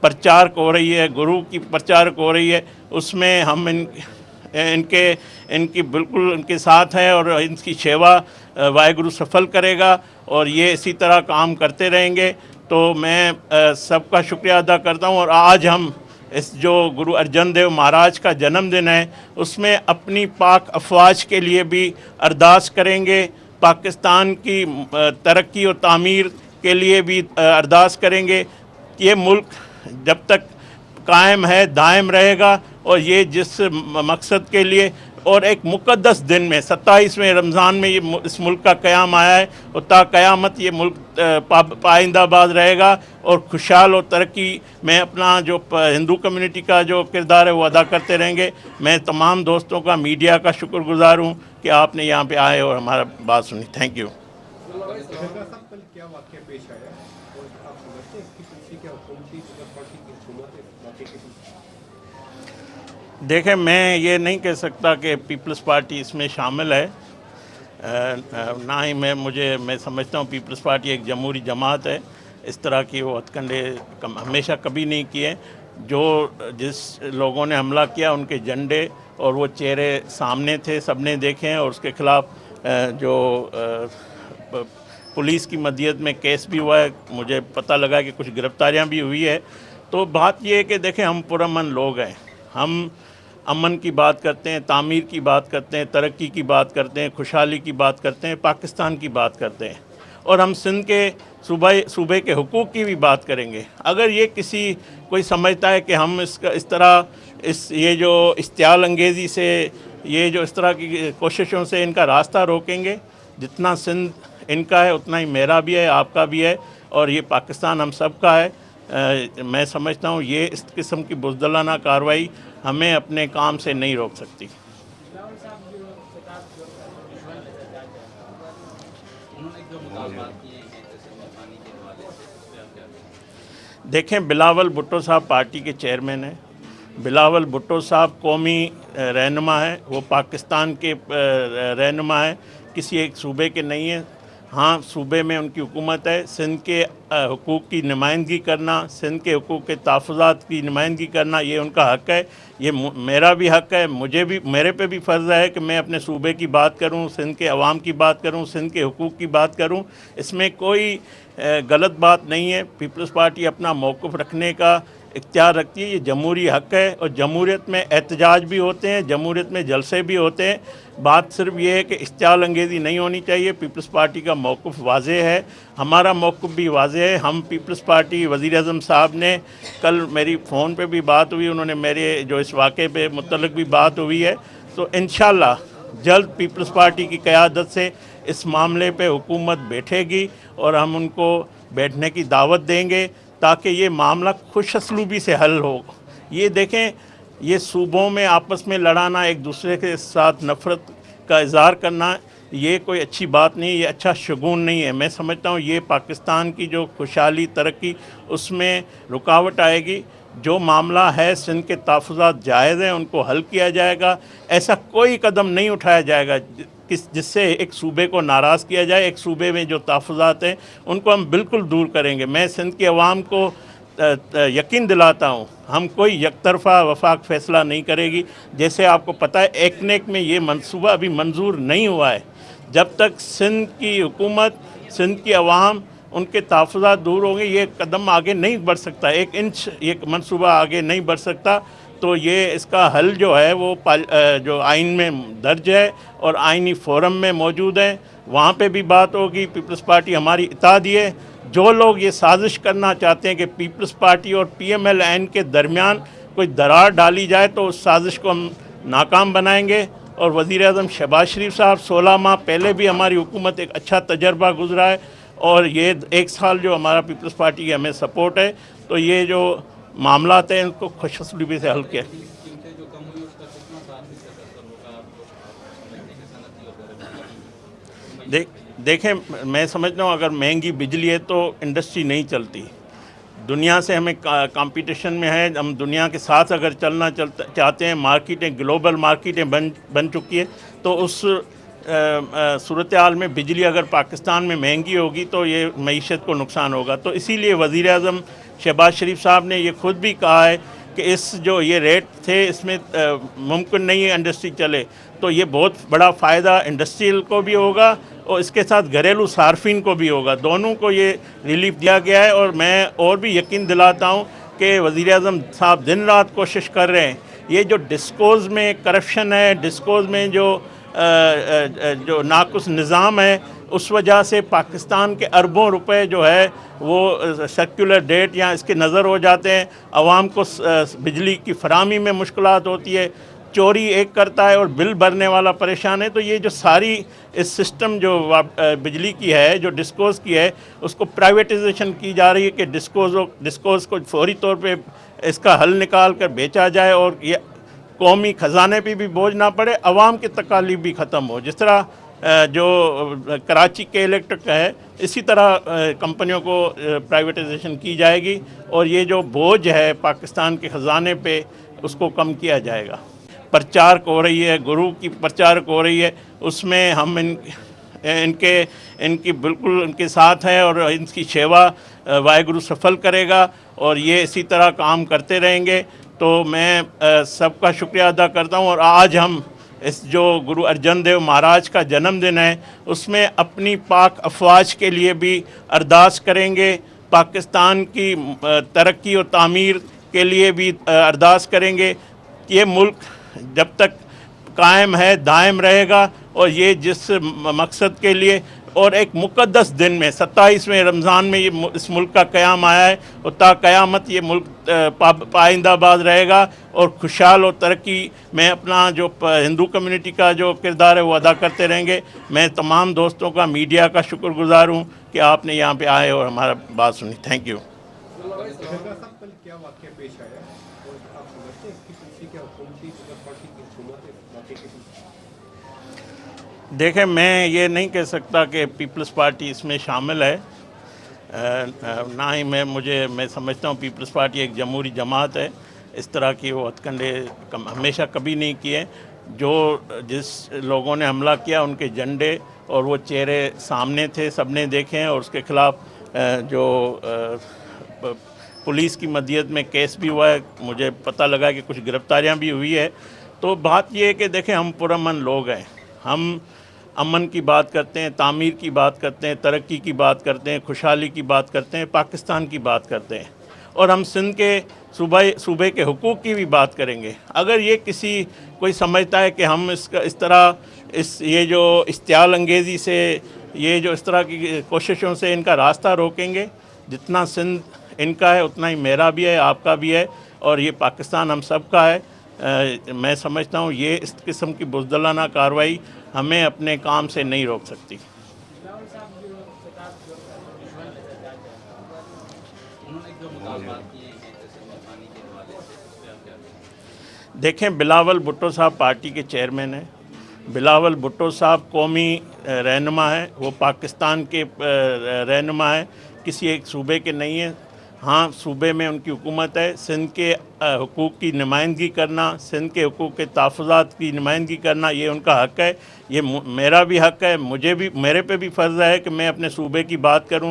प्रचारक हो रही है, गुरु की प्रचारक हो रही है, उसमें हम इनकी बिल्कुल इनके साथ हैं और इनकी सेवा वाहिगुरु सफल करेगा और ये इसी तरह काम करते रहेंगे। तो मैं सबका शुक्रिया अदा करता हूँ। और आज हम इस जो गुरु अर्जन देव महाराज का जन्मदिन है उसमें अपनी पाक अफवाज के लिए भी अरदास करेंगे, पाकिस्तान की तरक्की और तामीर के लिए भी अरदास करेंगे। ये मुल्क जब तक कायम है दायम रहेगा और ये जिस मकसद के लिए और एक मुक़द्दस दिन में 27वें रमज़ान में ये इस मुल्क का क़याम आया है और ता क़यामत ये मुल्क पाइंदाबाद रहेगा और खुशहाल और तरक्की में अपना जो हिंदू कम्युनिटी का जो किरदार है वो अदा करते रहेंगे। मैं तमाम दोस्तों का, मीडिया का शुक्रगुज़ार हूँ कि आपने यहाँ पे आए और हमारा बात सुनी। Thank you. देखें, मैं ये नहीं कह सकता कि पीपल्स पार्टी इसमें शामिल है, ना ही मैं समझता हूँ पीपल्स पार्टी एक जमहूरी जमात है। इस तरह की वो हथकंडे हमेशा कभी नहीं किए। जो जिस लोगों ने हमला किया उनके झंडे और वो चेहरे सामने थे, सबने देखे हैं और उसके ख़िलाफ़ जो पुलिस की मदद में केस भी हुआ है, मुझे पता लगा कि कुछ गिरफ्तारियां भी हुई है। तो बात ये है कि देखें, हम पुरअमन लोग हैं, हम अमन की बात करते हैं, तामीर की बात करते हैं, तरक्की की बात करते हैं, खुशहाली की बात करते हैं, पाकिस्तान की बात करते हैं और हम सिंध के सूबे के हुकूक़ की भी बात करेंगे। अगर ये कोई समझता है कि हम ये जो इश्तियाल अंगेज़ी से, ये जो इस तरह की कोशिशों से इनका रास्ता रोकेंगे, जितना सिंध इनका है उतना ही मेरा भी है, आपका भी है और ये पाकिस्तान हम सब का है। मैं समझता हूँ ये इस किस्म की बुज़दिलाना कार्रवाई हमें अपने काम से नहीं रोक सकती। देखें, बिलावल भुट्टो साहब पार्टी के चेयरमैन हैं। बिलावल भुट्टो साहब कौमी रहनुमा है, वो पाकिस्तान के रहनुमा है, किसी एक सूबे के नहीं है। हाँ, सूबे में उनकी हुकूमत है। सिंध के हुकूक़ की नुमाइंदगी करना, सिंध के हुकूक़ के तहफ़्फ़ुज़ात की नुमाइंदगी करना, ये उनका हक़ है, ये मेरा भी हक़ है। मेरे पे भी फ़र्ज़ है कि मैं अपने सूबे की बात करूं, सिंध के अवाम की बात करूं, सिंध के हुकूक़ की बात करूं। इसमें कोई गलत बात नहीं है। पीपल्स पार्टी अपना मौक़िफ़ रखने का इख्तियार रखती है, ये जमहूरी हक़ है और जमहूरियत में एहतजाज भी होते हैं, जमहूरियत में जलसे भी होते हैं। बात सिर्फ ये है कि इश्तियाल अंगेज़ी नहीं होनी चाहिए। पीपल्स पार्टी का मौक़िफ़ वाज़ेह है, हमारा मौक़िफ़ भी वाज़ेह है। हम पीपल्स पार्टी, वज़ीर-ए-आज़म साहब ने कल मेरी फ़ोन पे भी बात हुई, उन्होंने मेरे जो इस वाक़े पे मुतल्लिक़ भी बात हुई है। तो इंशाअल्लाह जल्द पीपल्स पार्टी की क़यादत से इस मामले पे हुकूमत बैठेगी और हम उनको बैठने की दावत देंगे ताकि ये मामला खुश असलूबी से हल हो। ये देखें, ये सूबों में आपस में लड़ाना, एक दूसरे के साथ नफ़रत का इज़हार करना, ये कोई अच्छी बात नहीं है, ये अच्छा शगुन नहीं है। मैं समझता हूँ ये पाकिस्तान की जो खुशहाली, तरक्की, उसमें रुकावट आएगी। जो मामला है, सिंध के तहफ़्फ़ुज़ात जायज़ हैं, उनको हल किया जाएगा। ऐसा कोई कदम नहीं उठाया जाएगा जिससे एक सूबे को नाराज़ किया जाए। एक सूबे में जो तहफ़्फ़ुज़ात हैं उनको हम बिल्कुल दूर करेंगे। मैं सिंध के अवाम को यकीन दिलाता हूँ, हम कोई यकतरफ़ा वफाक फ़ैसला नहीं करेगी। जैसे आपको पता है, एकनेक में ये मंसूबा अभी मंजूर नहीं हुआ है। जब तक सिंध की हुकूमत, सिंध की अवाम, उनके तहफ़्फ़ुज़ात दूर होंगे, ये कदम आगे नहीं बढ़ सकता, 1 इंच ये मंसूबा आगे नहीं बढ़ सकता। तो ये इसका हल जो है वो जो आइन में दर्ज है और आइनी फ़ोरम में मौजूद है, वहाँ पे भी बात होगी। पीपल्स पार्टी हमारी इत्तेहादी है। जो लोग ये साजिश करना चाहते हैं कि पीपल्स पार्टी और PMLN के दरमियान कोई दरार डाली जाए, तो उस साजिश को हम नाकाम बनाएंगे। और वज़ीर-ए-आज़म शहबाज शरीफ साहब, 16 माह पहले भी हमारी हुकूमत एक अच्छा तजर्बा गुजरा है और ये 1 साल जो हमारा पीपल्स पार्टी की हमें सपोर्ट है, तो ये जो मामलात हैं इनको खुशअस्लूबी से हल किया। देखें, मैं समझता हूँ अगर महंगी बिजली है तो इंडस्ट्री नहीं चलती। दुनिया से हमें कंपटीशन में है, हम दुनिया के साथ अगर चाहते हैं, मार्केटें, ग्लोबल मार्केटें बन चुकी है, तो उस सूरत हाल में बिजली अगर पाकिस्तान में महंगी होगी तो ये मईशत को नुकसान होगा। तो इसीलिए वज़ीर-ए-आज़म शहबाज शरीफ साहब ने ये खुद भी कहा है कि इस जो ये रेट थे इसमें मुमकिन नहीं है इंडस्ट्री चले, तो ये बहुत बड़ा फ़ायदा इंडस्ट्रियल को भी होगा और इसके साथ घरेलू सार्फिन को भी होगा, दोनों को ये रिलीफ दिया गया है। और मैं और भी यकीन दिलाता हूँ कि वज़ीर-ए-आज़म साहब दिन रात कोशिश कर रहे हैं। ये जो डिस्कोज़ में करप्शन है, डिस्कोज़ में जो नाक़ुस निज़ाम है, उस वजह से पाकिस्तान के अरबों रुपए जो है वो सर्कुलर डेट या इसके नज़र हो जाते हैं। आवाम को बिजली की फराहमी में मुश्किलात होती है, चोरी एक करता है और बिल भरने वाला परेशान है। तो ये जो सारी इस सिस्टम जो बिजली की है, जो डिस्कोज़ की है, उसको प्राइवेटाइजेशन की जा रही है कि डिस्कोज़ को फौरी तौर पे इसका हल निकाल कर बेचा जाए और ये कौमी ख़जाने पे भी बोझ ना पड़े, आवाम की तकालीफ भी ख़त्म हो। जिस तरह जो कराची के इलेक्ट्रिक है, इसी तरह कंपनियों को प्राइवेटाइजेशन की जाएगी और ये जो बोझ है पाकिस्तान के ख़जाने पे, उसको कम किया जाएगा। प्रचार हो रही है, गुरु की प्रचार हो रही है, उसमें हम इनकी बिल्कुल उनके साथ हैं और इनकी सेवा वाहिगुरु सफल करेगा और ये इसी तरह काम करते रहेंगे। तो मैं सबका शुक्रिया अदा करता हूँ। और आज हम इस जो गुरु अर्जन देव महाराज का जन्मदिन है, उसमें अपनी पाक अफवाज के लिए भी अरदास करेंगे, पाकिस्तान की तरक्की और तामीर के लिए भी अरदास करेंगे। ये मुल्क जब तक कायम है दायम रहेगा और ये जिस मकसद के लिए और एक मुक़द्दस दिन में 27वें रमज़ान में ये इस मुल्क का क़याम आया है और ता क़यामत ये मुल्क पाइंदाबाद रहेगा और खुशहाल और तरक्की में अपना जो हिंदू कम्युनिटी का जो किरदार है वो अदा करते रहेंगे। मैं तमाम दोस्तों का, मीडिया का शुक्रगुज़ार हूँ कि आपने यहाँ पे आए और हमारा बात सुनी। Thank you. देखें, मैं ये नहीं कह सकता कि पीपल्स पार्टी इसमें शामिल है, ना ही मैं समझता हूँ पीपल्स पार्टी एक जमहूरी जमात है। इस तरह की वो हथकंडे हमेशा कभी नहीं किए। जो जिस लोगों ने हमला किया उनके झंडे और वो चेहरे सामने थे, सबने देखे हैं और उसके ख़िलाफ़ जो पुलिस की मदद में केस भी हुआ है, मुझे पता लगा कि कुछ गिरफ्तारियां भी हुई है। तो बात ये है कि देखें, हम पुरअमन लोग हैं, हम अमन की बात करते हैं, तामीर की बात करते हैं, तरक्की की बात करते हैं, खुशहाली की बात करते हैं, पाकिस्तान की बात करते हैं और हम सिंध के सूबे के हुकूक़ की भी बात करेंगे। अगर ये कोई समझता है कि हम ये जो इश्तियाल अंगेज़ी से, ये जो इस तरह की कोशिशों से इनका रास्ता रोकेंगे, जितना सिंध इनका है उतना ही मेरा भी है, आपका भी है और ये पाकिस्तान हम सब का है। मैं समझता हूँ ये इस किस्म की बुज़दिलाना कार्रवाई हमें अपने काम से नहीं रोक सकती। देखें, बिलावल भुट्टो साहब पार्टी के चेयरमैन हैं। बिलावल भुट्टो साहब कौमी रहनुमा है, वो पाकिस्तान के रहनुमा है, किसी एक सूबे के नहीं है। हाँ, सूबे में उनकी हुकूमत है, सिंध के हुकूक़ की नुमाइंदगी करना, सिंध के हुकूक़ के तहफ़्फ़ुज़ात की नुमाइंदगी करना, ये उनका हक़ है, ये मेरा भी हक़ है। मेरे पे भी फ़र्ज़ है कि मैं अपने सूबे की बात करूँ।